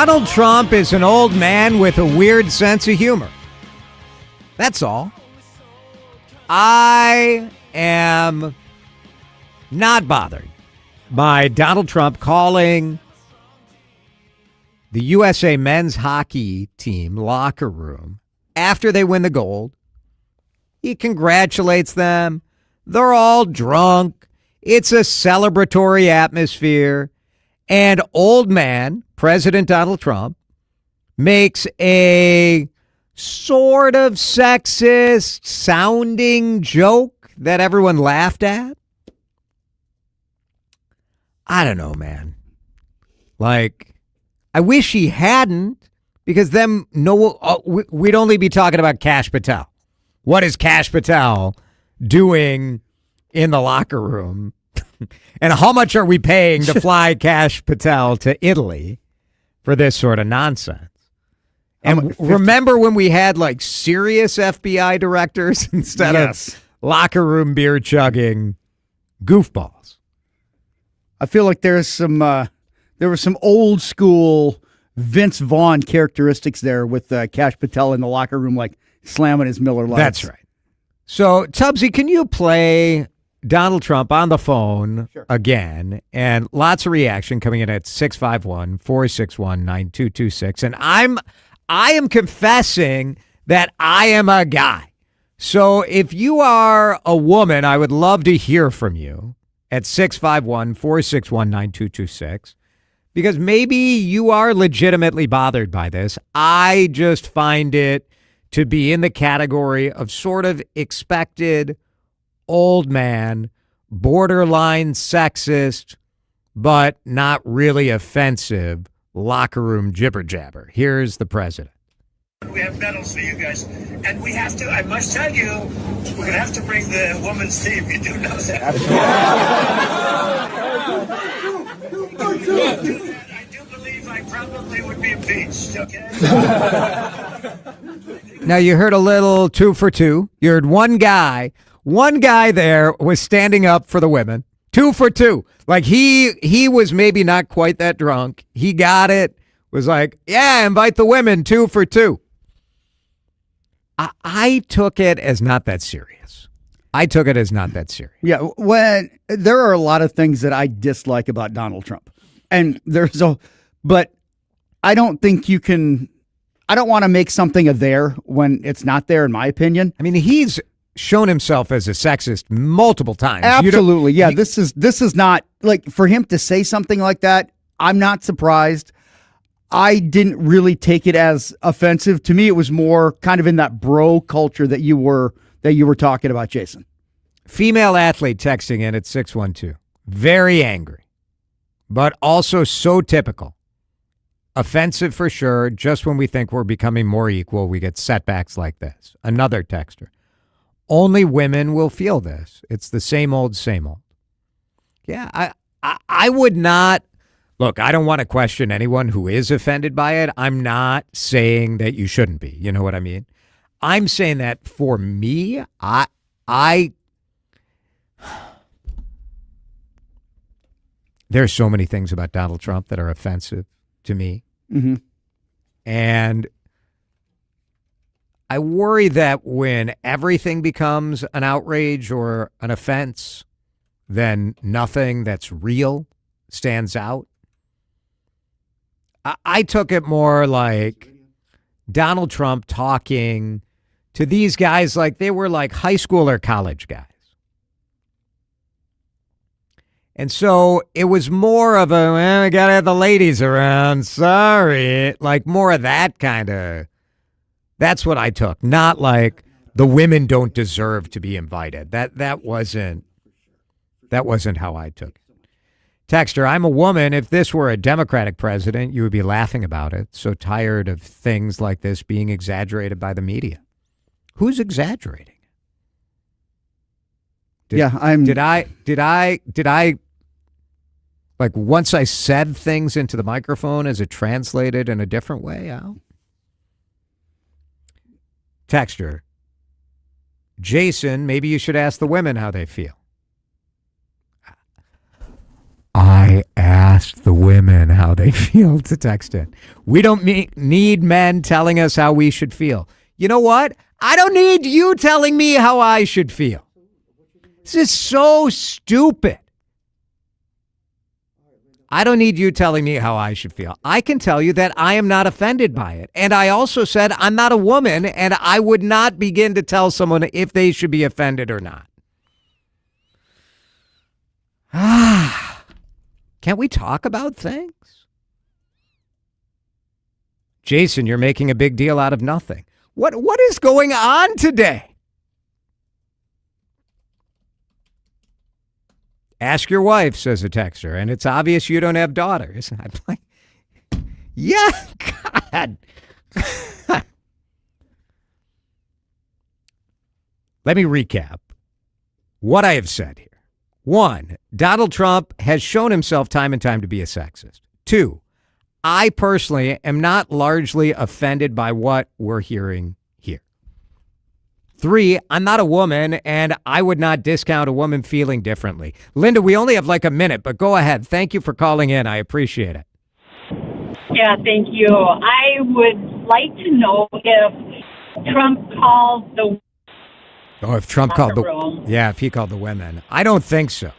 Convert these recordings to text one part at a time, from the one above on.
Donald Trump is an old man with a weird sense of humor. That's all. I am not bothered by Donald Trump calling the USA men's hockey team locker room after they win the gold. He congratulates them. They're all drunk. It's a celebratory atmosphere. And old man, President Donald Trump, makes a sort of sexist sounding joke that everyone laughed at. I don't know, man. Like, I wish he hadn't, because then we'd only be talking about Kash Patel. What is Kash Patel doing in the locker room? And how much are we paying to fly Kash Patel to Italy for this sort of nonsense? And remember when we had like serious FBI directors instead of locker room beer chugging goofballs? I feel like there was some old school Vince Vaughn characteristics there with Kash Patel in the locker room, like slamming his Miller Lights. That's right. So, Tubbsy, can you play Donald Trump on the phone again? And lots of reaction coming in at 651-461-9226. And I am confessing that I am a guy. So if you are a woman, I would love to hear from you at 651-461-9226, because maybe you are legitimately bothered by this. I just find it to be in the category of sort of expected old man, borderline sexist, but not really offensive locker room jibber jabber. Here's the president. We have medals for you guys, and we have to, I must tell you, we're going to have to bring the women's team. You do know that. I do believe I probably would be impeached, okay? Now, you heard a little 2 for 2. You heard one guy there was standing up for the women. 2 for 2. Like he was maybe not quite that drunk. He got it. Was like, yeah, invite the women. 2 for 2. I took it as not that serious. Yeah, when there are a lot of things that I dislike about Donald Trump, and but I don't think you can. I don't want to make something a there when it's not there, in my opinion. I mean, he's shown himself as a sexist multiple times. Absolutely. Yeah. This is not like, for him to say something like that. I'm not surprised. I didn't really take it as offensive. To me, it was more kind of in that bro culture that you were talking about, Jason. Female athlete texting in at 612. Very angry, but also so typical. Offensive for sure. Just when we think we're becoming more equal, we get setbacks like this. Another texter. Only women will feel this. It's the same old, same old. Yeah, I would not. Look, I don't want to question anyone who is offended by it. I'm not saying that you shouldn't be. You know what I mean? I'm saying that for me, there's so many things about Donald Trump that are offensive to me. Mm-hmm. And I worry that when everything becomes an outrage or an offense, then nothing that's real stands out. I took it more like Donald Trump talking to these guys like they were like high school or college guys. And so it was more of a, well, I got to have the ladies around. Sorry. Like more of that kind of, that's what I took. Not like the women don't deserve to be invited. That wasn't how I took it. Texter, I'm a woman. If this were a Democratic president, you would be laughing about it. So tired of things like this being exaggerated by the media. Who's exaggerating? Did I like once I said things into the microphone, is it translated in a different way, Al? Texter, Jason, maybe you should ask the women how they feel. I asked ask the women how they feel to text in. We don't need men telling us how we should feel. You know what? I don't need you telling me how I should feel. This is so stupid. I don't need you telling me how I should feel. I can tell you that I am not offended by it. And I also said I'm not a woman, and I would not begin to tell someone if they should be offended or not. Can't we talk about things? Jason, you're making a big deal out of nothing. What is going on today? Ask your wife, says a texter, and it's obvious you don't have daughters. I'm like, yeah, God. Let me recap what I have said here. 1, Donald Trump has shown himself time and time to be a sexist. 2, I personally am not largely offended by what we're hearing here. 3, I'm not a woman, and I would not discount a woman feeling differently. Linda, we only have like a minute, but go ahead. Thank you for calling in. I appreciate it. Yeah, thank you. I would like to know if Trump called the if Trump called room. if he called the women. I don't think so.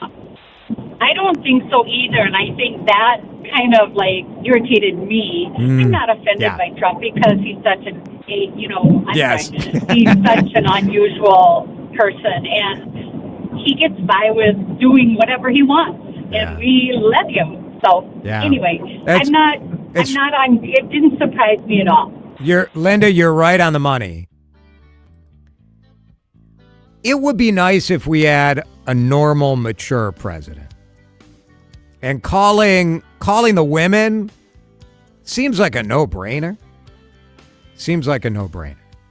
I don't think so either, and I think that kind of like irritated me. I'm not offended by Trump because he's such he's such an unusual person, and he gets by with doing whatever he wants, and we let him. So anyway, it didn't surprise me at all. Linda, you're right on the money. It would be nice if we had a normal, mature president. And calling the women seems like a no-brainer.